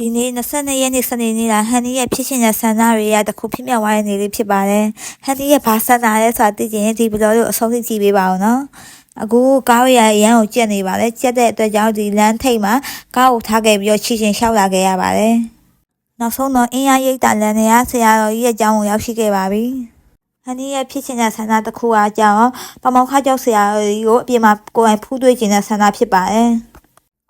ဒီနေ့22ရက်နေ့စနေနေ့ကဟန်နီရဲ့ဖြစ်ရှင်တဲ့ဆန္ဒတွေရတခုဖြစ်မြောက်သွားတဲ့နေ့လေးဖြစ်ပါတယ်။ဟန်နီရဲ့ဘာဆန္ဒလဲဆိုတာသိချင်ရင်ဒီဗီဒီယိုကိုအဆုံးထိကြည့်ပေးပါဦးနော်။အခုကားရရန်ကိုကြက်နေပါတယ်။ကြက်တဲ့အတွက်ကြောင့်ဒီလမ်းထိပ်မှာကားကိုထားခဲ့ပြီးတော့ချီချင်းလျှောက်လာခဲ့ရပါတယ်။နောက်ဆုံးတော့အင်းရရိတ်တာလန်တွေကဆရာတော်ကြီးရဲ့အကြောင်းကိုရောက်ရှိခဲ့ပါပြီ။ဟန်နီရဲ့ဖြစ်ရှင်တဲ့ဆန္ဒတစ်ခုအကြောင်းပမောက္ခကျောက်ဆရာကြီးကိုအပြင်မှာကိုယ်တိုင်ဖူးတွေးခြင်းတဲ့ဆန္ဒဖြစ်ပါတယ်။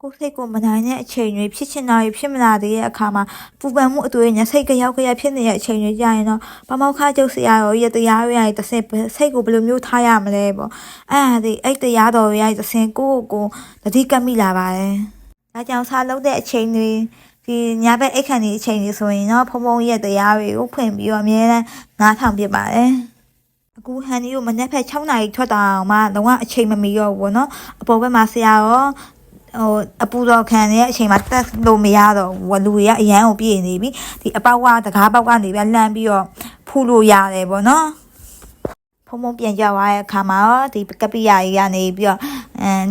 ကိုယ်စိတ်ကိုမနိုင်တဲ့အချိန်တွေဖြစ်ချင်တာတွေဖြစ်မလာသေးတဲ့အခါမှာပူပန်မှုအသွေးနဲ့စိတ်ကြောက်ကြရဖြစ်နေတဲ့အချိန်တွေကြာရင်တော့ပမောက္ခကျုပ်ဆရာတော်ရဲ့တရားရည်တစ်ဆင့်စိတ်ကိုဘယ်လိုမျိုးထားရမလဲပေါ့အဲ့တရားတော်ရဲ့တစ်ဆင့်ကိုတတိကမိလာပါတယ်ဒါကြောင့်ဆာလုံးတဲ့အချိန်တွေဒီညဘက်အိတ်ခန့်ဒီအချိန်တွေဆိုရင်တော့ဖုံဖုံရဲ့တရားတွေကိုဖွင့်ပြီးတော့အများနဲ့နားထောင်ပြပါတယ်အခုဟန်နီကိုမနေ့ဖက်6နာရီထွက်တာအောင်မှတော့အချိန်မမီတော့ဘူးเนาะအပေါ်ဘက်မှာဆရာရောအပူတော်ခံနေတဲ့အချိန်မှာတက်လို့မရတော့ဘူးလူတွေကအရန်ကိုပြေးနေပြီဒီအပေါက်ကတကားပေါက်ကနေပြန်လှမ်းပြီးတော့ဖူးလို့ရတယ်ပေါ့နော်ဖုံဖုံပြန်ကြသွားတဲ့အခါမှာဒီကပိယာကြီးကနေပြီးတော့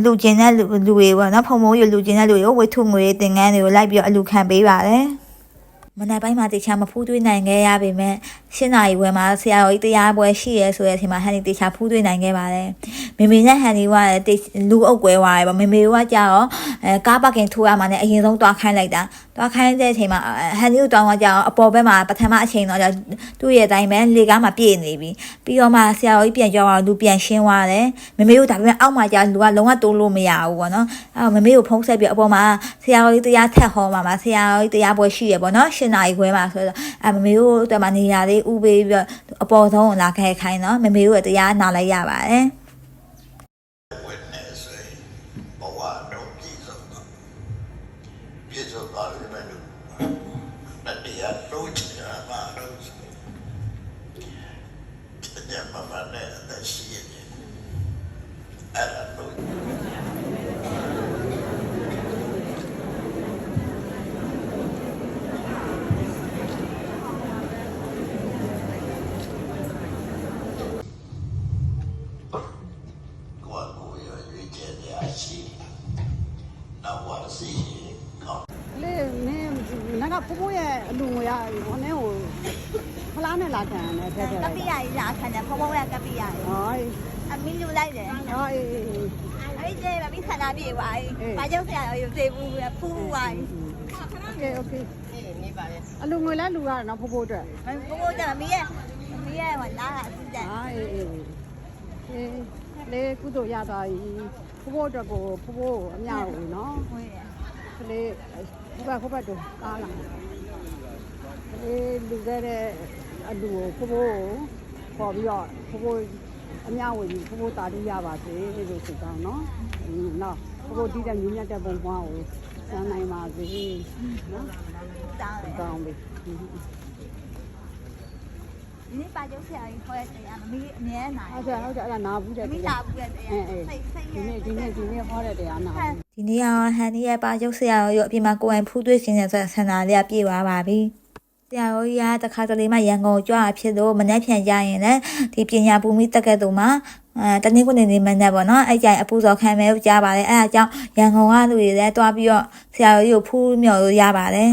လူကျင်တဲ့လူတွေပေါ့နော်ဖုံဖုံရလူကျင်တဲ့လူတွေကိုဝိထုငွေတင်ငန်းတွေကိုလိုက်ပြီးတော့အလူခံပေးပါတယ်မနက်ပိုင်းမှာတေချာမဖူးသွေးနိုင်ခဲ့ရပေမဲ့7နာရီဝယ်မှာဆရာတော်ကြီးတရားပွဲရှိရဲဆိုတဲ့အချိန်မှာဟန်နီတေချာဖူးသွေးနိုင်ခဲ့ပါတယ်မေမေနဲ့ဟန်နီကလူအုပ်ကွဲသွားတယ်ပေါ့မေမေကကြာတော့ကားပါကင်ထိုးရမှာနဲ့အရင်ဆုံးတွားခိုင်းလိုက်တာတွားခိုင်းတဲ့အချိန်မှာဟန်နီကိုတောင်းတော့ကြာအပေါ်ဘက်မှာပထမအချိန်တော့ကြာသူ့ရဲ့အတိုင်းပဲလေကားမှာပြည့်နေပြီပြီးတော့မှဆရာတော်ကြီးပြန်ကြောက်တော့လူပြန်ရှင်းသွားတယ်မေမေကိုဒါပေမဲ့အောက်မှာကြာလူကလုံးဝတိုးလို့မရဘူးပေါ့နော်အဲ့မေမေကိုဖုံးဆက်ပြီးအပေါ်မှာဆရာတော်ကြီးတရားထက်ဟောမှာဆရာတော်ကြီးတရားပွဲရှိရပေါ့နော်7နာရီခွဲမှာဆိုတော့မမေတို့တော်မနေရာလေးဥပေးပြီးတော့အပေါ်ဆုံးလာခဲ့ခိုင်းတော့မမေတို့တရားနာလိုက်ရပါတယ်ဖဖိုးရဲ့အလူငွေရဟိုနဲ့ဟိုဖလားနဲ့လာခံတယ်တဲ့ကပိယာကြီးလာခံတယ်ဖုံဖုံရဲ့ကပိယာကြီးဟောအမီလူလိုက်တယ်ဟောအေးအဲ့ဒီမမီဆန္ဒပြေပါဘာကြောင့်ဆရာတော်ရုပ်သေးဘူးဖူးပါโอเคနေပါလေအလူငွေလဲလူရနော်ဖိုးအတွက်ဖုံဖုံကမီးရဲ့ဟိုလာအစ်တဲ့အေးလေကုသိုလ်ရသွားပြီဖိုးအတွက်ကိုဖိုးအမြောက်ဘူးနော်ဟုတ်ရဲ့ကလေးခုဘက်တို့ကားလာအေးလူခဲ့တဲ့အလူကိုဖိုးခေါ်ပြီးတော့ဖိုးအမြောက်ဝင်ပြီးဖိုးတာတိရပါစေလို့ဆိုတော့နော်နောက်ဖိုးတီးတဲ့မြင်းမြတ်တဲ့ပုံပွားကိုစမ်းနိုင်ပါစေနော်တောင်းပြီဒီနေ့ပါကျောင်းဆရာကြီးခေါ်တဲ့တရားမီးအမြဲနိုင်ဟုတ်တယ်အဲ့ဒါနာဘူးတဲ့မီးလာဘူးတဲ့တရားဒီနေ့ဟောတဲ့တရားနာဒီနေ့ဟန်နီရဲ့ပါကျောင်းဆရာရောအပြင်မှာကိုယ်တိုင်ဖူးသွေးခြင်းနဲ့ဆန္ဒလေးပြေသွားပါပြီဆရာတော်ကြီးကတခါတလေမှရန်ကုန်ကြွားဖြစ်လို့မနေ့ပြန်ကြရင်လည်းဒီပညာဘူမိတက္ကသိုလ်မှာတနည်းကိုနေမနဲ့ပေါ့နော်အဲ့ကြိုင်အပူဇော်ခံမဲကြားပါတယ်အဲ့ဒါကြောင့်ရန်ကုန်ကလူတွေလည်းတွားပြီးတော့ဆရာတော်ကြီးကိုဖူးမြော်လို့ရပါတယ်